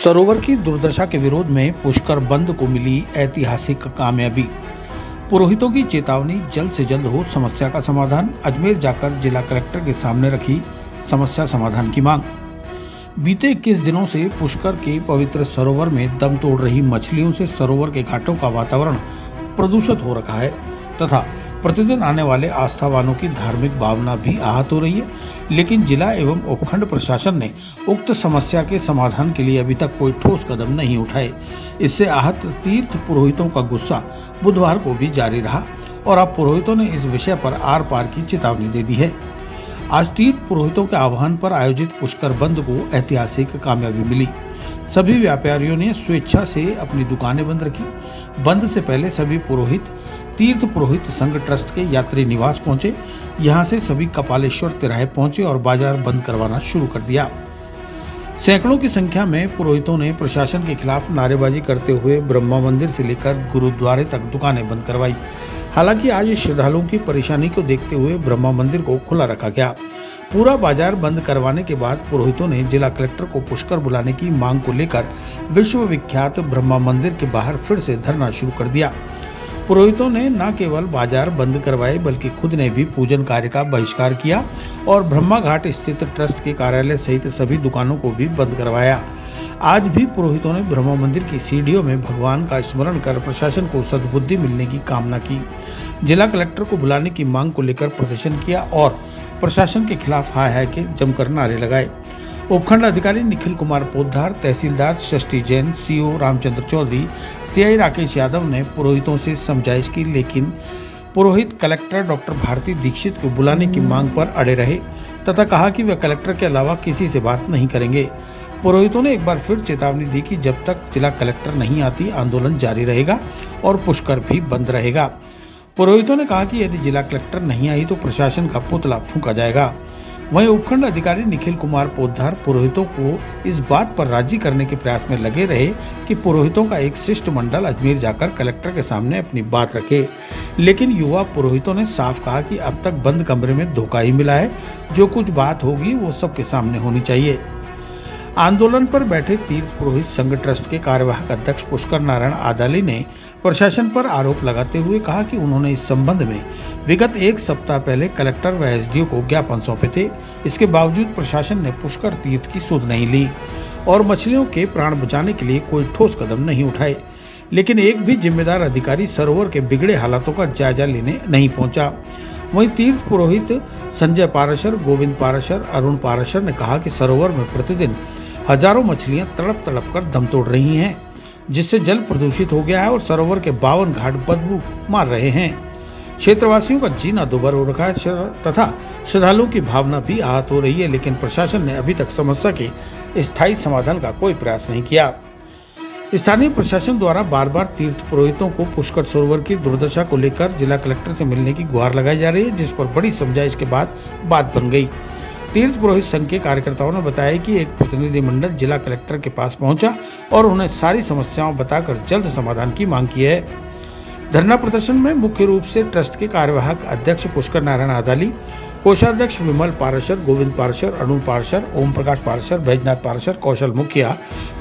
सरोवर की दुर्दशा के विरोध में पुष्कर बंद को मिली ऐतिहासिक कामयाबी। पुरोहितों की चेतावनी, जल्द से जल्द हो समस्या का समाधान। अजमेर जाकर जिला कलेक्टर के सामने रखी समस्या समाधान की मांग। बीते 21 दिनों से पुष्कर के पवित्र सरोवर में दम तोड़ रही मछलियों से सरोवर के घाटों का वातावरण प्रदूषित हो रखा है तथा प्रतिदिन आने वाले आस्थावानों की धार्मिक भावना भी आहत हो रही है। लेकिन जिला एवं उपखंड प्रशासन ने उक्त समस्या के समाधान के लिए अभी तक कोई ठोस कदम नहीं उठाए। इससे आहत तीर्थ पुरोहितों का गुस्सा बुधवार को भी जारी रहा और अब पुरोहितों ने इस विषय पर आर पार की चेतावनी दे दी है। आज तीर्थ पुरोहितों के आह्वान पर आयोजित पुष्कर बंद को ऐतिहासिक कामयाबी मिली। सभी व्यापारियों ने स्वेच्छा से अपनी दुकानें बंद रखी। बंद से पहले सभी पुरोहित तीर्थ पुरोहित संघ ट्रस्ट के यात्री निवास पहुंचे। यहां से सभी कपालेश्वर तिराहे पहुंचे और बाजार बंद करवाना शुरू कर दिया। सैकड़ों की संख्या में पुरोहितों ने प्रशासन के खिलाफ नारेबाजी करते हुए ब्रह्मा मंदिर से लेकर गुरुद्वारे तक दुकानें बंद करवाई। हालांकि आज श्रद्धालुओं की परेशानी को देखते हुए ब्रह्मा मंदिर को खुला रखा गया। पूरा बाजार बंद करवाने के बाद पुरोहितों ने जिला कलेक्टर को पुष्कर बुलाने की मांग को लेकर विश्व विख्यात ब्रह्मा मंदिर के बाहर फिर से धरना शुरू कर दिया। पुरोहितों ने न केवल बाजार बंद करवाए बल्कि खुद ने भी पूजन कार्य का बहिष्कार किया और ब्रह्मा घाट स्थित ट्रस्ट के कार्यालय सहित सभी दुकानों को भी बंद करवाया। आज भी पुरोहितों ने ब्रह्मा मंदिर की सीढ़ियों में भगवान का स्मरण कर प्रशासन को सद्बुद्धि मिलने की कामना की। जिला कलेक्टर को बुलाने की मांग को लेकर प्रदर्शन किया और प्रशासन के खिलाफ हाय हाय के जमकर नारे लगाए। उपखंड अधिकारी निखिल कुमार पोद्दार, तहसीलदार षष्ठी जैन, सीओ रामचंद्र चौधरी, सीआई राकेश यादव ने पुरोहितों से समझाइश की, लेकिन पुरोहित कलेक्टर डॉक्टर भारती दीक्षित को बुलाने की मांग पर अड़े रहे तथा कहा कि वे कलेक्टर के अलावा किसी से बात नहीं करेंगे। पुरोहितों ने एक बार फिर चेतावनी दी कि जब तक जिला कलेक्टर नहीं आती आंदोलन जारी रहेगा और पुष्कर भी बंद रहेगा। पुरोहितों ने कहा कि यदि जिला कलेक्टर नहीं आई तो प्रशासन का पुतला फूंका जाएगा। वहीं उपखंड अधिकारी निखिल कुमार पोद्दार पुरोहितों को इस बात पर राजी करने के प्रयास में लगे रहे कि पुरोहितों का एक शिष्टमंडल अजमेर जाकर कलेक्टर के सामने अपनी बात रखे। लेकिन युवा पुरोहितों ने साफ कहा कि अब तक बंद कमरे में धोखा ही मिला है। जो कुछ बात होगी वो सबके सामने होनी चाहिए। आंदोलन पर बैठे तीर्थ पुरोहित संघ ट्रस्ट के कार्यवाहक अध्यक्ष पुष्कर नारायण आदाली ने प्रशासन पर आरोप लगाते हुए कहा कि उन्होंने इस संबंध में विगत एक सप्ताह पहले कलेक्टर व एसडीओ को ज्ञापन सौंपे थे। इसके बावजूद प्रशासन ने पुष्कर तीर्थ की सुध नहीं ली और मछलियों के प्राण बचाने के लिए कोई ठोस कदम नहीं उठाए। लेकिन एक भी जिम्मेदार अधिकारी सरोवर के बिगड़े हालातों का जायजा लेने नहीं पहुंचा। वहीं तीर्थ पुरोहित संजय पाराशर, गोविंद पाराशर, अरुण पाराशर ने कहा कि सरोवर में प्रतिदिन हजारों मछलियां तड़प तड़प कर दम तोड़ रही हैं, जिससे जल प्रदूषित हो गया है और सरोवर के 52 घाट बदबू मार रहे हैं। क्षेत्रवासियों का जीना दुभर हो रखा है तथा श्रद्धालुओं की भावना भी आहत हो रही है। लेकिन प्रशासन ने अभी तक समस्या के स्थायी समाधान का कोई प्रयास नहीं किया। स्थानीय प्रशासन द्वारा बार बार तीर्थ पुरोहितों को पुष्कर सरोवर की दुर्दशा को लेकर जिला कलेक्टर से मिलने की गुहार लगाई जा रही है, जिस पर बड़ी समझाइश के बाद बात बन गई। तीर्थ पुरोहित संघ के कार्यकर्ताओं ने बताया कि एक प्रतिनिधिमंडल जिला कलेक्टर के पास पहुंचा और उन्हें सारी समस्याओं बताकर जल्द समाधान की मांग की है। धरना प्रदर्शन में मुख्य रूप से ट्रस्ट के कार्यवाहक अध्यक्ष पुष्कर नारायण आदाली, कोषाध्यक्ष विमल पाराशर, गोविंद पाराशर, अरुण पाराशर, ओम प्रकाश पाराशर, बैजनाथ पाराशर, कौशल मुखिया,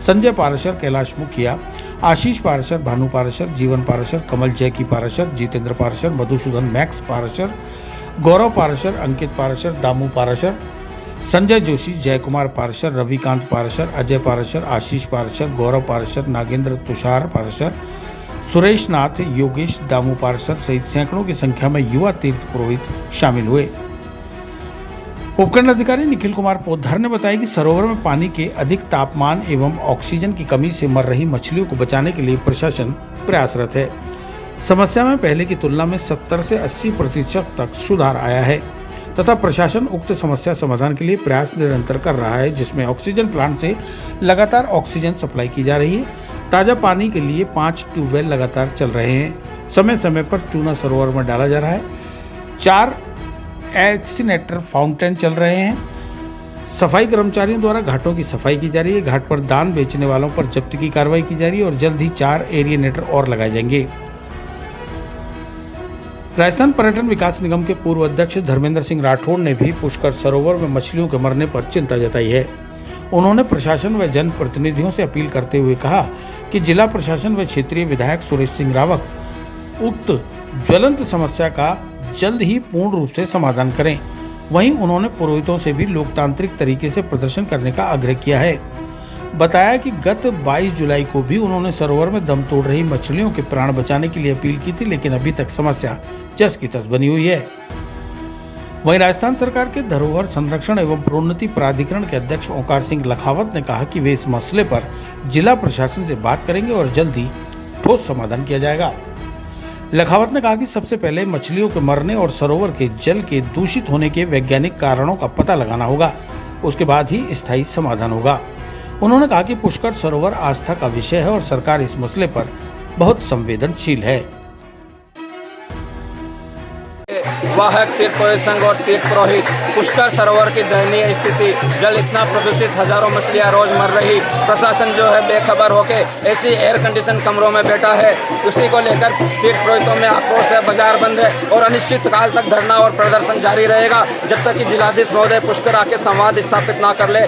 संजय पाराशर, कैलाश मुखिया, आशीष पाराशर, भानु पाराशर, जीवन पाराशर, कमल जैकी पाराशर, जितेंद्र पाराशर, मधुसूदन मैक्स पाराशर, गौरव पाराशर, अंकित पाराशर, दामू पाराशर, संजय जोशी, जयकुमार पाराशर, रविकांत पाराशर, अजय पाराशर, आशीष पाराशर, गौरव पाराशर, नागेंद्र तुषार पाराशर, सुरेश नाथ, योगेश, दामू पाराशर सहित सैकड़ों की संख्या में युवा तीर्थ पुरोहित शामिल हुए। उपखंड अधिकारी निखिल कुमार पोद्दार ने बताया कि सरोवर में पानी के अधिक तापमान एवं ऑक्सीजन की कमी से मर रही मछलियों को बचाने के लिए प्रशासन प्रयासरत है। समस्या में पहले की तुलना में 70 से 80% तक सुधार आया है तथा प्रशासन उक्त समस्या समाधान के लिए प्रयास निरंतर कर रहा है, जिसमें ऑक्सीजन प्लांट से लगातार ऑक्सीजन सप्लाई की जा रही है। ताज़ा पानी के लिए 5 ट्यूबवेल लगातार चल रहे हैं। समय समय पर चूना सरोवर में डाला जा रहा है। 4 एक्सीनेटर फाउंटेन चल रहे हैं। सफाई कर्मचारियों द्वारा घाटों की सफाई की जा रही है। घाट पर दान बेचने वालों पर जब्ती की कार्रवाई की जा रही है और जल्द ही 4 एरिएनेटर और लगाए जाएंगे। राजस्थान पर्यटन विकास निगम के पूर्व अध्यक्ष धर्मेंद्र सिंह राठौड़ ने भी पुष्कर सरोवर में मछलियों के मरने पर चिंता जताई है। उन्होंने प्रशासन व जनप्रतिनिधियों से अपील करते हुए कहा कि जिला प्रशासन व क्षेत्रीय विधायक सुरेश सिंह रावत उक्त ज्वलंत समस्या का जल्द ही पूर्ण रूप से समाधान करें। वहीं उन्होंने पुरोहितों से भी लोकतांत्रिक तरीके से प्रदर्शन करने का आग्रह किया है। बताया कि गत 22 जुलाई को भी उन्होंने सरोवर में दम तोड़ रही मछलियों के प्राण बचाने के लिए अपील की थी, लेकिन अभी तक समस्या जस की तस बनी हुई है। वहीं राजस्थान सरकार के धरोहर संरक्षण एवं प्रोन्नति प्राधिकरण के अध्यक्ष ओंकार सिंह लखावत ने कहा कि वे इस मसले पर जिला प्रशासन से बात करेंगे और जल्द ही ठोस समाधान किया जाएगा। लखावत ने कहा कि सबसे पहले मछलियों के मरने और सरोवर के जल के दूषित होने के वैज्ञानिक कारणों का पता लगाना होगा, उसके बाद ही स्थायी समाधान होगा। उन्होंने कहा कि पुष्कर सरोवर आस्था का विषय है और सरकार इस मसले पर बहुत संवेदनशील है। वाहक तीर्थ पुरोहित संघ और तीर्थ पुरोहित पुष्कर सरोवर की दयनीय स्थिति, जल इतना प्रदूषित, हजारों मछलियां रोज मर रही, प्रशासन जो है बेखबर होके ऐसी एयर कंडीशन कमरों में बैठा है। उसी को लेकर तीर्थ पुरोहितों में आक्रोश है, बाजार बंद है और अनिश्चित काल तक धरना और प्रदर्शन जारी रहेगा जब तक कि जिलाधीश महोदय पुष्कर आके संवाद स्थापित न कर ले,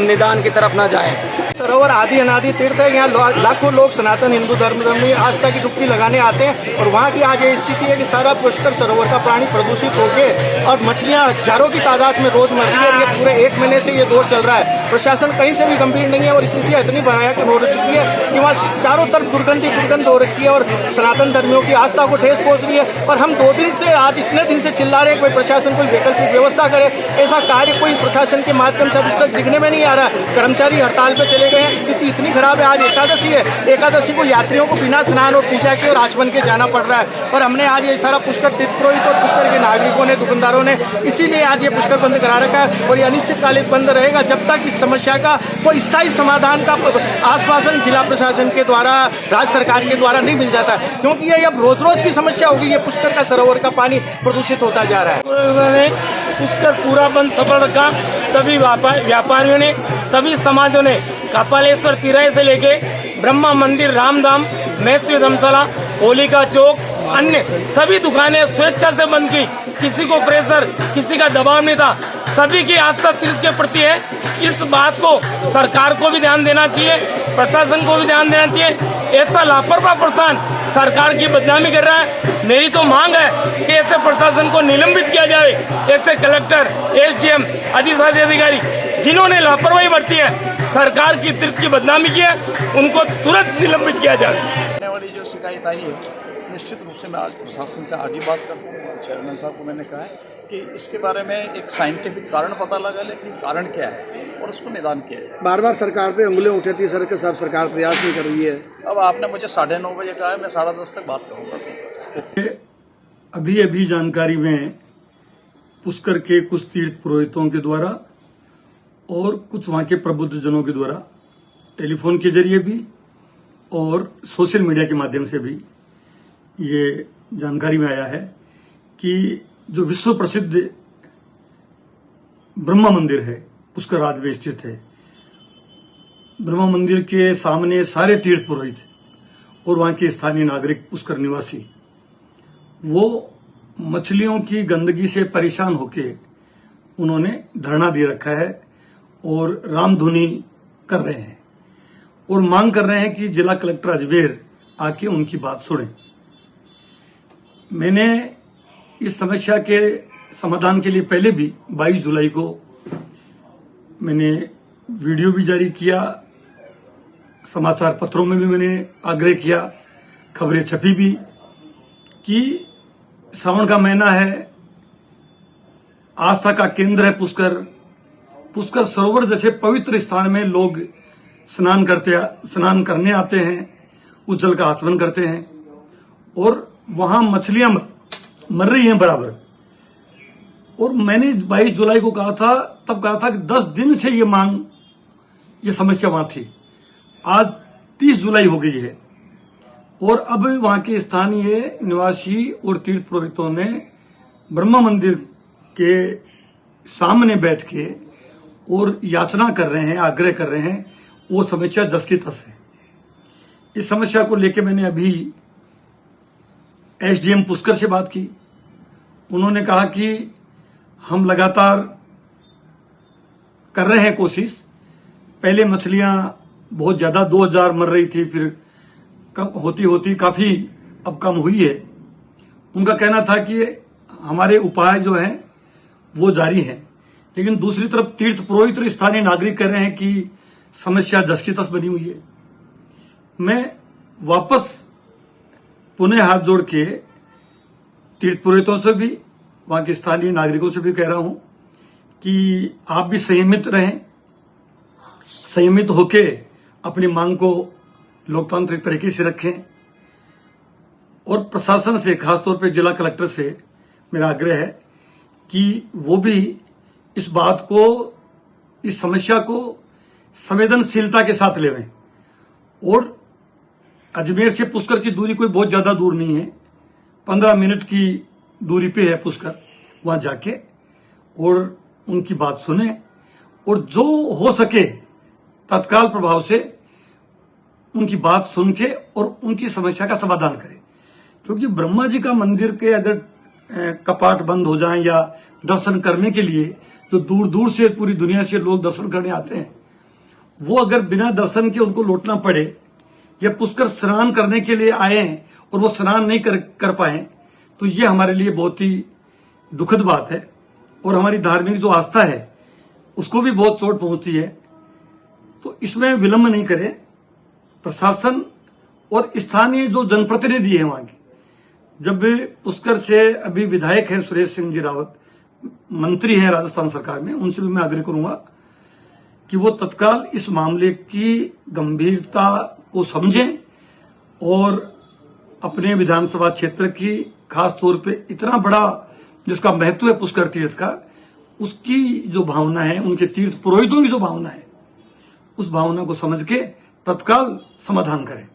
निदान की तरफ न जाए। सरोवर आदि अनादि तीर्थ है। यहाँ लाखों लोग सनातन हिंदू धर्म में आस्था की डुबकी लगाने आते हैं और वहाँ की आज ये स्थिति है कि सारा पुष्कर सरोवर का पानी प्रदूषित हो गए और मछलियाँ हजारों की तादाद में रोज मर रही है। ये पूरे 1 महीने से ये दौर चल रहा है। प्रशासन कहीं से भी गंभीर नहीं है और स्थिति इतनी भयानक हो चुकी है कि वहाँ चारों तरफ दुर्गंध हो रखी है और सनातन धर्मियों की आस्था को ठेस पहुँच रही है। और हम 2 दिन से, आज इतने दिन से चिल्ला रहे हैं कोई प्रशासन कोई वैकल्पिक व्यवस्था करे। ऐसा कार्य कोई प्रशासन के माध्यम से अभी तक दिखने में नहीं आ रहा है। कर्मचारी हड़ताल पे चले गए हैं। स्थिति इतनी खराब है। आज एकादशी है, एकादशी को यात्रियों को बिना स्नान और पूजा के और आचमन के जाना पड़ रहा है। और हमने आज ये सारा पुष्कर तीर्थ पुरोहित और पुष्कर के नागरिकों ने, दुकानदारों ने इसीलिए आज ये पुष्कर बंद करा रखा है और ये अनिश्चितकालिक बंद रहेगा जब तक इस समस्या का कोई स्थायी समाधान का आश्वासन जिला प्रशासन के द्वारा, राज्य सरकार के द्वारा नहीं मिल जाता, क्योंकि ये अब रोज रोज की समस्या होगी। ये पुष्कर का सरोवर का पानी प्रदूषित होता जा रहा है। पुष्कर पूरा बंद सफल रखा। सभी व्यापारियों ने, सभी समाजों ने कपालेश्वर तिराहे से लेके ब्रह्मा मंदिर, रामधाम, मैत्स्य धर्मशाला, होलिका चौक, अन्य सभी दुकानें स्वेच्छा से बंद की। किसी को प्रेशर, किसी का दबाव नहीं था। सभी की आस्था तीर्थ के प्रति है। इस बात को सरकार को भी ध्यान देना चाहिए, प्रशासन को भी ध्यान देना चाहिए। ऐसा लापरवाह प्रशासन सरकार की बदनामी कर रहा है। मेरी तो मांग है कि ऐसे प्रशासन को निलंबित किया जाए। ऐसे कलेक्टर, एसडीएम, अधिशासी अधिकारी जिन्होंने लापरवाही बरती है, सरकार की तीर्थ की बदनामी की है, उनको तुरंत निलंबित किया जाए। वाली जो शिकायत आई है, निश्चित रूप से मैं आज प्रशासन से आज ही बात करता हूँ। चेयरमैन साहब को मैंने कहा है कि इसके बारे में एक साइंटिफिक कारण पता लगा ले कि कारण क्या है और उसको निदान किया है। बार बार सरकार पे उंगलियां उठाती है सरकार प्रयास नहीं कर रही है। अब आपने मुझे 9:30 बजे कहा है, मैं 10:30 तक बात करूँगा सर। अभी जानकारी में पुष्कर के कुछ तीर्थ पुरोहितों के द्वारा और कुछ वहाँ के प्रबुद्ध जनों के द्वारा टेलीफोन के जरिए भी और सोशल मीडिया के माध्यम से भी ये जानकारी में आया है कि जो विश्व प्रसिद्ध ब्रह्मा मंदिर है, पुष्कर राज में स्थित है, ब्रह्मा मंदिर के सामने सारे तीर्थ पुरोहित और वहाँ के स्थानीय नागरिक, पुष्कर निवासी, वो मछलियों की गंदगी से परेशान होके उन्होंने धरना दे रखा है और रामधुनी कर रहे हैं और मांग कर रहे हैं कि जिला कलेक्टर अजमेर आके उनकी बात सुने। मैंने इस समस्या के समाधान के लिए पहले भी 22 जुलाई को मैंने वीडियो भी जारी किया, समाचार पत्रों में भी मैंने आग्रह किया, खबरें छपी भी कि सावन का महीना है, आस्था का केंद्र है पुष्कर सरोवर जैसे पवित्र स्थान में लोग स्नान करने आते हैं, उस जल का आचमन करते हैं और वहां मछलियां मर रही हैं बराबर। और मैंने 22 जुलाई को कहा था कि 10 दिन से ये समस्या वहां थी। आज 30 जुलाई हो गई है और अब वहां के स्थानीय निवासी और तीर्थ पुरोहितों ने ब्रह्मा मंदिर के सामने बैठ के और याचना कर रहे हैं, आग्रह कर रहे हैं। वो समस्या जस की तस है। इस समस्या को लेकर मैंने अभी एसडीएम पुष्कर से बात की। उन्होंने कहा कि हम लगातार कर रहे हैं कोशिश, पहले मछलियां बहुत ज्यादा 2000 मर रही थी, फिर कम होती होती काफी अब कम हुई है। उनका कहना था कि हमारे उपाय जो हैं वो जारी हैं, लेकिन दूसरी तरफ तीर्थ पुरोहित और स्थानीय नागरिक कह रहे हैं कि समस्या जस की तस बनी हुई है। मैं वापस पुनः हाथ जोड़ के तीर्थ पुरोहितों से भी, वहां के स्थानीय नागरिकों से भी कह रहा हूं कि आप भी संयमित रहें, संयमित होके अपनी मांग को लोकतांत्रिक तरीके से रखें। और प्रशासन से, खासतौर पे जिला कलेक्टर से मेरा आग्रह है कि वो भी इस बात को, इस समस्या को संवेदनशीलता के साथ लेवें। और अजमेर से पुष्कर की दूरी कोई बहुत ज्यादा दूर नहीं है, 15 मिनट की दूरी पे है पुष्कर। वहां जाके और उनकी बात सुने और जो हो सके तत्काल प्रभाव से उनकी बात सुन के और उनकी समस्या का समाधान करें। क्योंकि ब्रह्मा जी का मंदिर के अगर कपाट बंद हो जाएं या दर्शन करने के लिए जो दूर दूर से पूरी दुनिया से लोग दर्शन करने आते हैं, वो अगर बिना दर्शन के उनको लौटना पड़े या पुष्कर स्नान करने के लिए आए और वो स्नान नहीं कर पाए, तो ये हमारे लिए बहुत ही दुखद बात है और हमारी धार्मिक जो आस्था है उसको भी बहुत चोट पहुंचती है। तो इसमें विलंब नहीं करें। प्रशासन और स्थानीय जो जनप्रतिनिधि है वहां के, जब पुष्कर से अभी विधायक हैं सुरेश सिंह जी रावत, मंत्री हैं राजस्थान सरकार में, उनसे भी मैं आग्रह करूंगा कि वो तत्काल इस मामले की गंभीरता को समझें और अपने विधानसभा क्षेत्र की, खास तौर पे इतना बड़ा जिसका महत्व है पुष्कर तीर्थ का, उसकी जो भावना है, उनके तीर्थ पुरोहितों की जो भावना है, उस भावना को समझ के तत्काल समाधान करें।